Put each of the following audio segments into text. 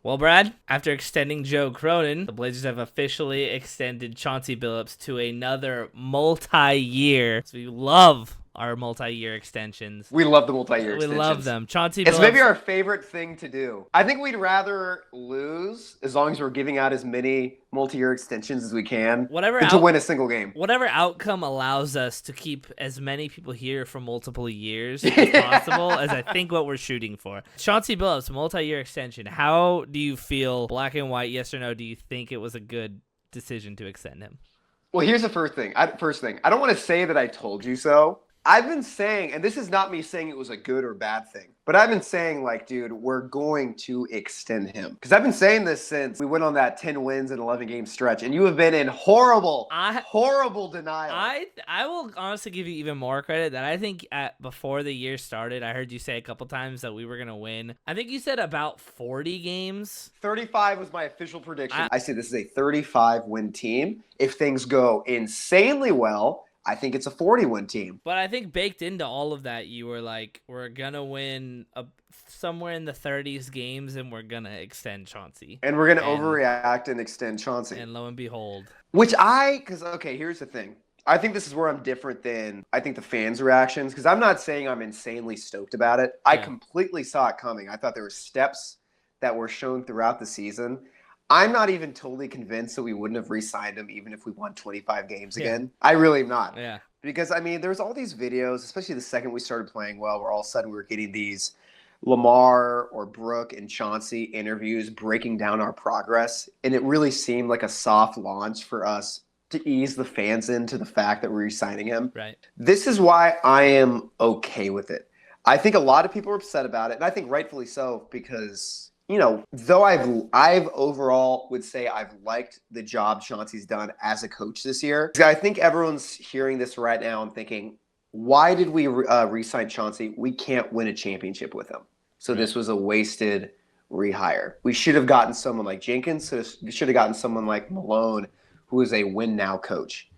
Well, Brad, after extending Joe Cronin, the Blazers have officially extended Chauncey Billups to another multi-year. So we love our multi-year extensions. We love the multi-year We love extensions. them. Chauncey It's maybe Billups. our favorite thing to do. I think we'd rather lose as long as we're giving out as many multi-year extensions as we can Whatever than to win a single game. Whatever outcome allows us to keep as many people here for multiple years as possible as I think what we're shooting for. Chauncey Billups, multi-year extension. How do you feel, black and white, yes or no, do you think it was a good decision to extend him? Well, here's the first thing. I don't want to say that I told you so. I've been saying, and this is not me saying it was a good or bad thing, but I've been saying, like, dude, we're going to extend him. Because I've been saying this since we went on that 10 wins and 11 game stretch, and you have been in horrible denial. I will honestly give you even more credit that I think before the year started, I heard you say a couple times that we were going to win. I think you said about 40 games. 35 was my official prediction. I say this is a 35-win team. If things go insanely well, I think it's a 40-win team. But I think baked into all of that, you were like, we're going to win somewhere in the 30s games, and we're going to extend Chauncey. And we're going to overreact and extend Chauncey. And lo and behold. Okay, here's the thing. I think this is where I'm different than I think the fans' reactions, because I'm not saying I'm insanely stoked about it. Yeah. I completely saw it coming. I thought there were steps that were shown throughout the season. I'm not even totally convinced that we wouldn't have re-signed him even if we won 25 games again. I really am not. Yeah. Because, I mean, there's all these videos, especially the second we started playing well, where all of a sudden we were getting these Lamar or Brooke and Chauncey interviews breaking down our progress. And it really seemed like a soft launch for us to ease the fans into the fact that we're re-signing him. Right. This is why I am okay with it. I think a lot of people are upset about it, and I think rightfully so, because – you know, though I've overall would say I've liked the job Chauncey's done as a coach this year. I think everyone's hearing this right now and thinking, why did we re-sign Chauncey? We can't win a championship with him. So this was a wasted rehire. We should have gotten someone like Jenkins. We should have gotten someone like Malone, who is a win-now coach.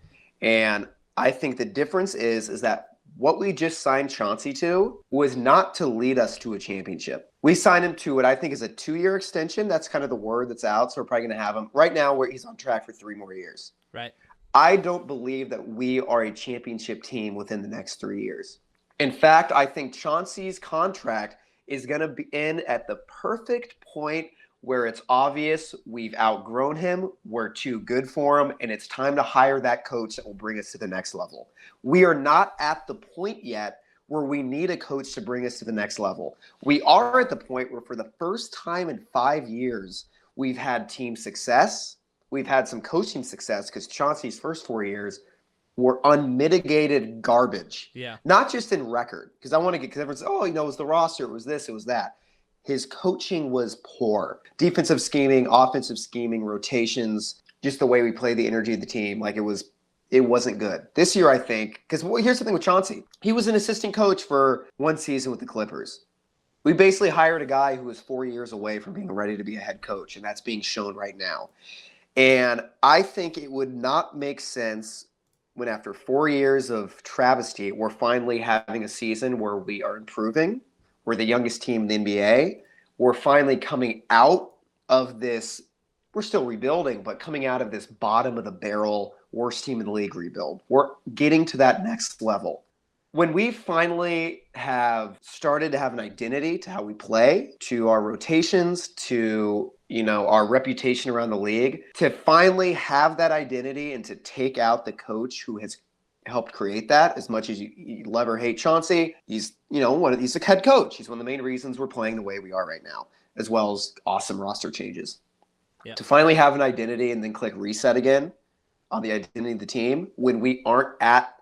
And I think the difference is that what we just signed Chauncey to was not to lead us to a championship. We signed him to what I think is a 2-year extension. That's kind of the word that's out. So we're probably going to have him right now where he's on track for 3 more years. Right. I don't believe that we are a championship team within the next 3 years. In fact, I think Chauncey's contract is going to be in at the perfect point where it's obvious we've outgrown him, we're too good for him, and it's time to hire that coach that will bring us to the next level. We are not at the point yet where we need a coach to bring us to the next level. We are at the point where for the first time in 5 years, we've had team success. We've had some coaching success because Chauncey's first 4 years were unmitigated garbage. Yeah. Not just in record, because I want to get, because everyone says, oh, you know, it was the roster, it was this, it was that. His coaching was poor. Defensive scheming, offensive scheming, rotations, just the way we play the energy of the team, like it wasn't good. This year, I think, because here's the thing with Chauncey. He was an assistant coach for 1 season with the Clippers. We basically hired a guy who was 4 years away from being ready to be a head coach, and that's being shown right now. And I think it would not make sense when after 4 years of travesty, we're finally having a season where we are improving. We're the youngest team in the NBA. We're finally coming out of this. We're still rebuilding, but coming out of this bottom of the barrel, worst team in the league rebuild. We're getting to that next level. When we finally have started to have an identity to how we play, to our rotations, to, you know, our reputation around the league, to finally have that identity and to take out the coach who has helped create that, as much as you love or hate Chauncey, he's a head coach. He's one of the main reasons we're playing the way we are right now, as well as awesome roster changes. Yeah. To finally have an identity and then click reset again on the identity of the team when we aren't at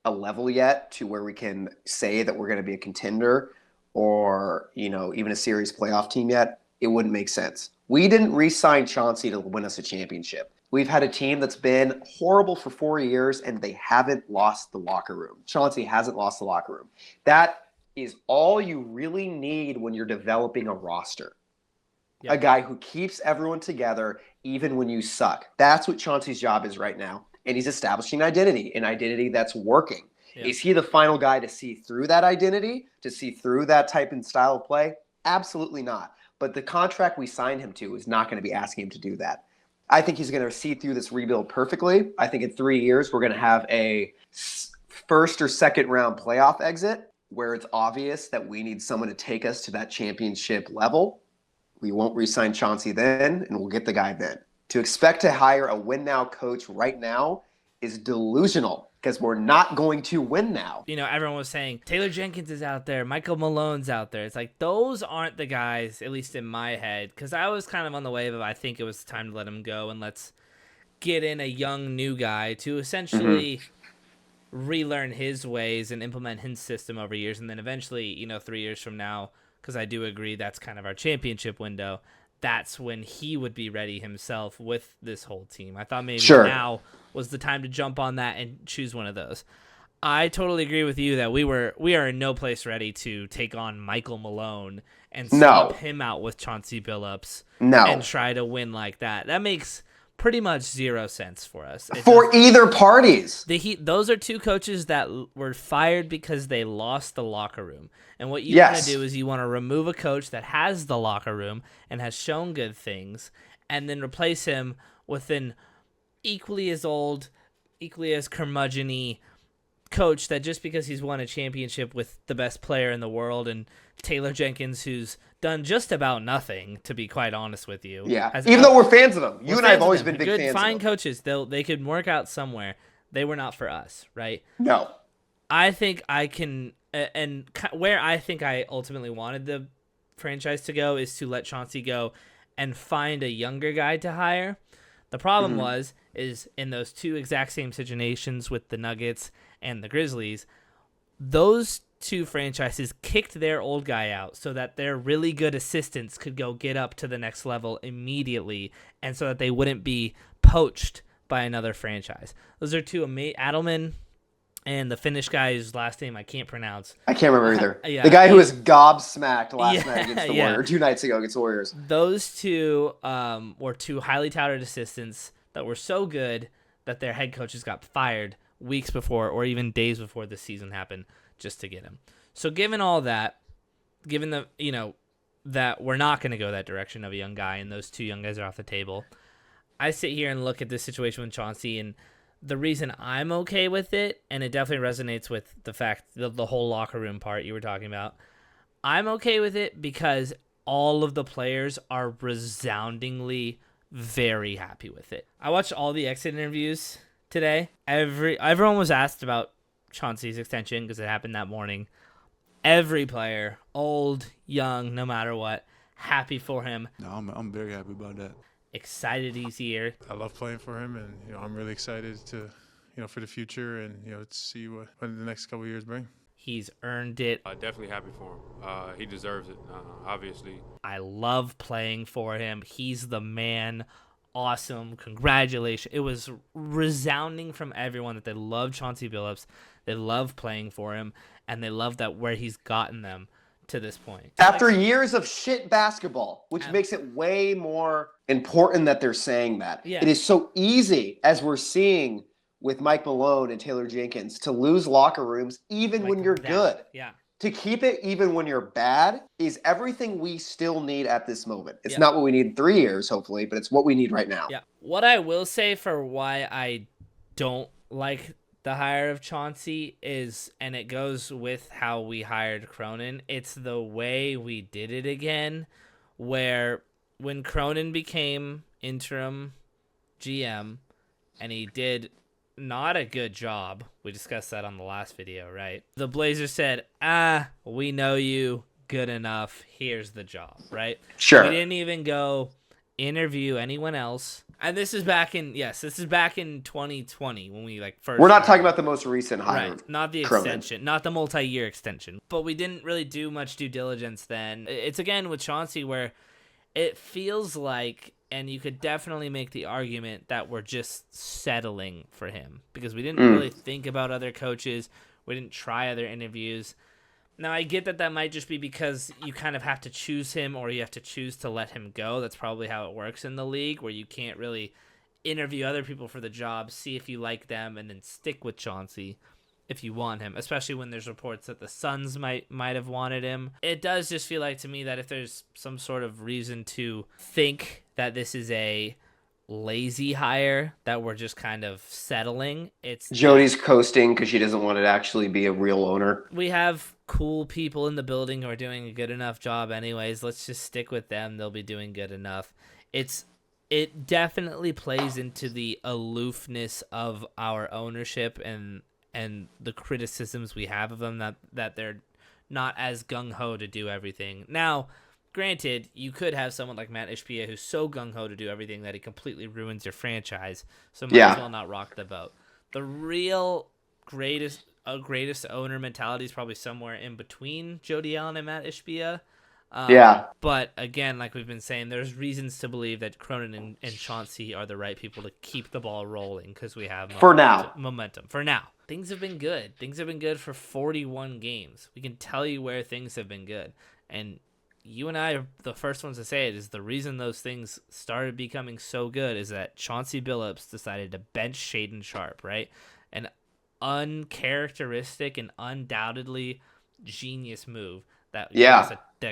a level yet to where we can say that we're going to be a contender or, you know, even a series playoff team yet, it wouldn't make sense. We didn't re-sign Chauncey to win us a championship. We've had a team that's been horrible for 4 years, and they haven't lost the locker room. Chauncey hasn't lost the locker room. That is all you really need when you're developing a roster. Yeah. A guy who keeps everyone together even when you suck. That's what Chauncey's job is right now. And he's establishing identity, an identity that's working. Yeah. Is he the final guy to see through that identity, to see through that type and style of play? Absolutely not. but the contract we signed him to is not going to be asking him to do that. I think he's going to see through this rebuild perfectly. I think in 3 years, we're going to have a first or second round playoff exit where it's obvious that we need someone to take us to that championship level. We won't re-sign Chauncey then, and we'll get the guy then. To expect to hire a win-now coach right now is delusional because we're not going to win now. You know, everyone was saying Taylor Jenkins is out there, Michael Malone's out there. It's like those aren't the guys, at least in my head, because I was kind of on the wave of I think it was time to let him go and let's get in a young new guy to essentially relearn his ways and implement his system over years, and then eventually, 3 years from now, because I do agree that's kind of our championship window, that's when he would be ready himself with this whole team. I thought maybe now was the time to jump on that and choose one of those. I totally agree with you that we are in no place ready to take on Michael Malone and swap him out with Chauncey Billups and try to win like that. That makes pretty much 0 sense for us. For either parties. Those are two coaches that were fired because they lost the locker room. And what you want to do is you want to remove a coach that has the locker room and has shown good things and then replace him with an equally as old, equally as curmudgeon-y coach that just because he's won a championship with the best player in the world and Taylor Jenkins, who's done just about nothing, to be quite honest with you. Yeah, even though we're fans of them. You and I have always been big fans of them. Fine coaches, they could work out somewhere. They were not for us, right? No. I think I can, and where I think I ultimately wanted the franchise to go is to let Chauncey go and find a younger guy to hire. The problem is in those two exact same situations with the Nuggets and the Grizzlies, those two franchises kicked their old guy out so that their really good assistants could go get up to the next level immediately and so that they wouldn't be poached by another franchise. Those are two Adelman and the Finnish guy whose last name I can't pronounce. I can't remember either. The guy who was gobsmacked last night against the Warriors, 2 nights ago against the Warriors. Those two were two highly touted assistants that were so good that their head coaches got fired weeks before or even days before the season happened just to get him. So given all that, given the that we're not going to go that direction of a young guy and those two young guys are off the table, I sit here and look at this situation with Chauncey, and the reason I'm okay with it, and it definitely resonates with the fact that the whole locker room part you were talking about, I'm okay with it because all of the players are resoundingly very happy with it. I watched all the exit interviews today. Everyone was asked about Chauncey's extension because it happened that morning. Every player, old, young, no matter what, happy for him. No, I'm very happy about that. Excited he's here. I love playing for him, and I'm really excited to, for the future and to see what the next couple of years bring. He's earned it. Definitely happy for him. He deserves it, obviously. I love playing for him. He's the man. Awesome. Congratulations. It was resounding from everyone that they love Chauncey Billups. They love playing for him, and they love that where he's gotten them to this point. After years of shit basketball, which makes it way more important that they're saying that. Yeah. It is so easy, as we're seeing with Mike Malone and Taylor Jenkins, to lose locker rooms even when you're good. Yeah. To keep it even when you're bad is everything we still need at this moment. It's not what we need in 3 years, hopefully, but it's what we need right now. Yeah. What I will say for why I don't like the hire of Chauncey is, and it goes with how we hired Cronin, it's the way we did it again, where when Cronin became interim GM and he did not a good job, we discussed that on the last video, right? The Blazers said, we know you good enough, here's the job, right? Sure. We didn't even go interview anyone else. And this is back in 2020 when we first. We're not talking about the most recent hire. Right, not the extension, not the multi-year extension. But we didn't really do much due diligence then. It's again with Chauncey where it feels like, and you could definitely make the argument that we're just settling for him because we didn't really think about other coaches. We didn't try other interviews. Now, I get that might just be because you kind of have to choose him or you have to choose to let him go. That's probably how it works in the league, where you can't really interview other people for the job, see if you like them, and then stick with Chauncey. if you want him, especially when there's reports that the Suns might have wanted him. It does just feel like to me that if there's some sort of reason to think that this is a lazy hire, that we're just kind of settling, it's Jody's coasting because she doesn't want to actually be a real owner. we have cool people in the building who are doing a good enough job anyways. Let's just stick with them. They'll be doing good enough. It definitely plays into the aloofness of our ownership and the criticisms we have of them, that they're not as gung-ho to do everything. Now, granted, you could have someone like Matt Ishbia who's so gung-ho to do everything that he completely ruins your franchise, so might as well not rock the boat. The real greatest owner mentality is probably somewhere in between Jody Allen and Matt Ishbia. But again, like we've been saying, there's reasons to believe that Cronin and Chauncey are the right people to keep the ball rolling because we have momentum. For now. Things have been good. Things have been good for 41 games. We can tell you where things have been good. And you and I are the first ones to say it, is the reason those things started becoming so good is that Chauncey Billups decided to bench Shaedon Sharpe, right? An uncharacteristic and undoubtedly genius move that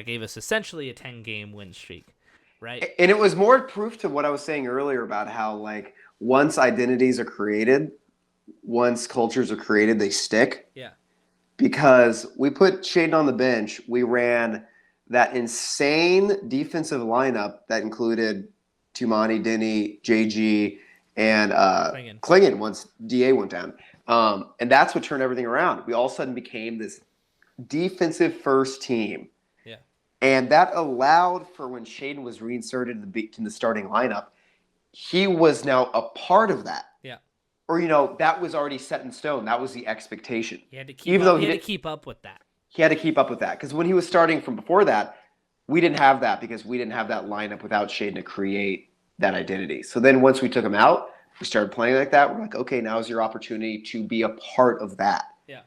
gave us essentially a 10-game win streak, right? And it was more proof to what I was saying earlier about how, like, once identities are created, once cultures are created, they stick. Yeah. Because we put Shaedon on the bench, we ran that insane defensive lineup that included Tumani, Denny, JG, and Klingon once DA went down. And that's what turned everything around. We all of a sudden became this defensive first team. Yeah. And that allowed for when Shaedon was reinserted in the starting lineup, he was now a part of that. Yeah. Or, that was already set in stone. That was the expectation. He had to keep up with that. He had to keep up with that. Because when he was starting from before that, we didn't have that because we didn't have that lineup without Shaedon to create that identity. So then once we took him out, we started playing like that. We're like, okay, now is your opportunity to be a part of that. Yeah.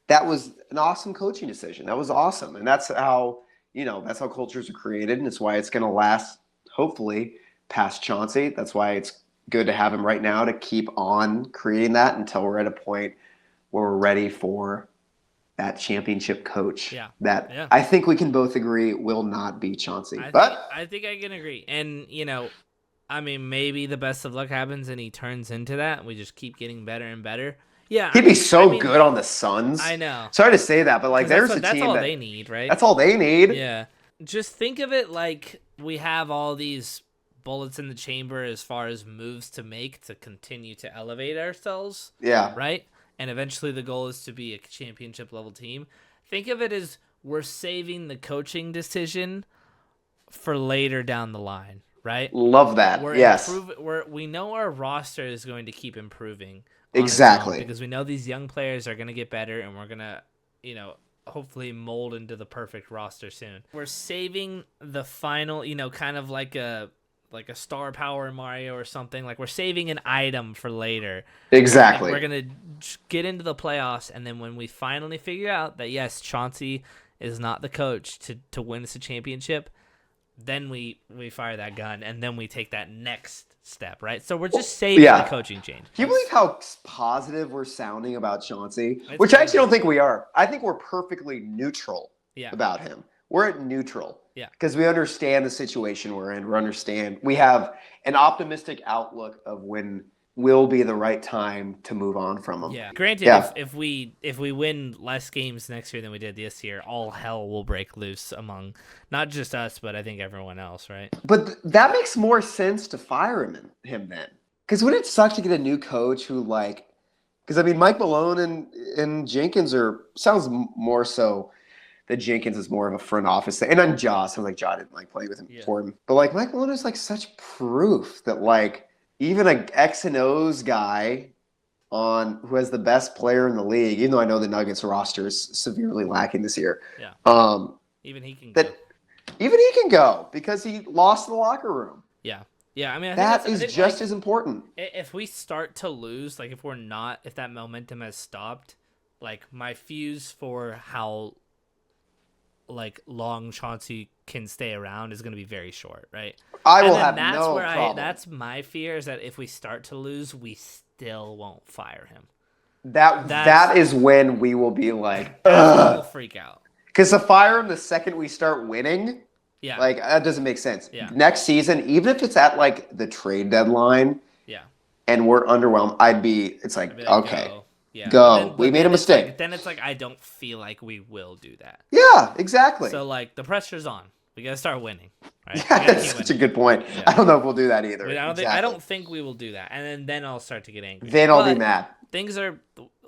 That was an awesome coaching decision. That was awesome. And that's how, that's how cultures are created. And it's why it's going to last, hopefully, past Chauncey. That's why it's good to have him right now to keep on creating that until we're at a point where we're ready for that championship coach. Yeah. I think we can both agree will not be Chauncey. I think I can agree. And, maybe the best of luck happens and he turns into that. And we just keep getting better and better. Yeah. He'd be so good on the Suns. I know. Sorry to say that, but there's a team that's all they need, right? That's all they need. Yeah. Just think of it like we have all these bullets in the chamber as far as moves to make to continue to elevate ourselves. Yeah. Right? And eventually the goal is to be a championship level team. Think of it as we're saving the coaching decision for later down the line, right? Love that. Yes. We know our roster is going to keep improving. Exactly. Because we know these young players are going to get better and we're going to, hopefully mold into the perfect roster soon. We're saving the final, kind of like a star power in Mario or something. Like we're saving an item for later. Exactly. We're going to get into the playoffs, and then when we finally figure out that, yes, Chauncey is not the coach to win us a championship, then we fire that gun, and then we take that next step, right? So we're just saving the coaching change. Can you believe how positive we're sounding about Chauncey? Which I actually don't think we are. I think we're perfectly neutral about him. We're at neutral. Yeah. Because we understand the situation we're in. We have an optimistic outlook of when will be the right time to move on from him. Yeah. Granted, if we win less games next year than we did this year, all hell will break loose among not just us, but I think everyone else, right? But that makes more sense to fire him then. Because wouldn't it suck to get a new coach who because Mike Malone and Jenkins sounds more so that Jenkins is more of a front office thing. And then Ja, sounds like Ja didn't like playing with him for him. But Mike Malone is such proof that even a X and O's guy who has the best player in the league, even though I know the Nuggets roster is severely lacking this year. Yeah. Even he can go. Even he can go because he lost the locker room. Yeah. Yeah. I think that is just as important. If we start to lose, if that momentum has stopped, my fuse for how long Chauncey can stay around is going to be very short, right? I will have no problem. That's my fear, is that if we start to lose, we still won't fire him. That is when we will be like, we'll freak out. because to fire him the second we start winning, Yeah. like that doesn't make sense. Yeah. Next season, even if it's at like the trade deadline, Yeah. and we're underwhelmed, it's like, I'd be like, okay, go. Yeah. go. But We made a then it's mistake. Then it's like I don't feel like we will do that. Yeah, exactly. So like the pressure's on. We gotta start winning. Right? Yeah, that's such a good point. Yeah. I don't know if we'll do that either. I don't think we will do that. And then I'll start to get angry. Then I'll be But mad. Things are.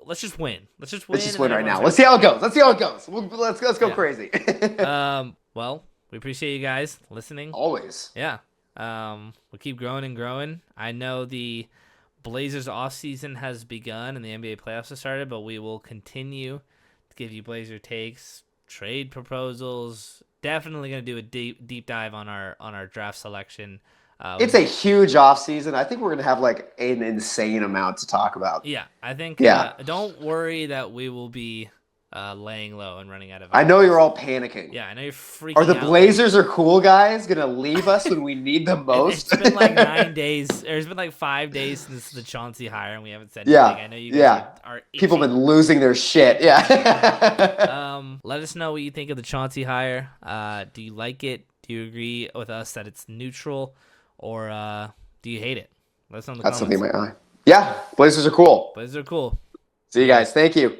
Let's just win. Let's just Let's just and win then right now. everyone's Let's see how it goes. Let's see how it goes. Let's go Yeah. crazy. Well, we appreciate you guys listening. Always. Yeah. We'll keep growing and growing. I know the Blazers off season has begun and the NBA playoffs have started, but we will continue to give you Blazer takes, trade proposals. Definitely going to do a deep dive on our draft selection. It's a huge off season. I think we're gonna have like an insane amount to talk about. Yeah, I think. Yeah. Don't worry that we will be laying low and running out of. I know ideas. you're all panicking. Yeah, I know you're freaking. Are the out. Blazers or cool guys gonna leave us when we need them most? It's been like 9 days, or it's been like 5 days since the Chauncey hire, and we haven't said Yeah, anything. I know you guys yeah. are People have itching. been losing their shit. Yeah. Let us know what you think of the Chauncey hire. Do you like it? Do you agree with us that it's neutral, or do you hate it? Let us know in the That's comments. something in my eye. Yeah, Blazers are cool. Blazers are cool. See you guys. Thank you.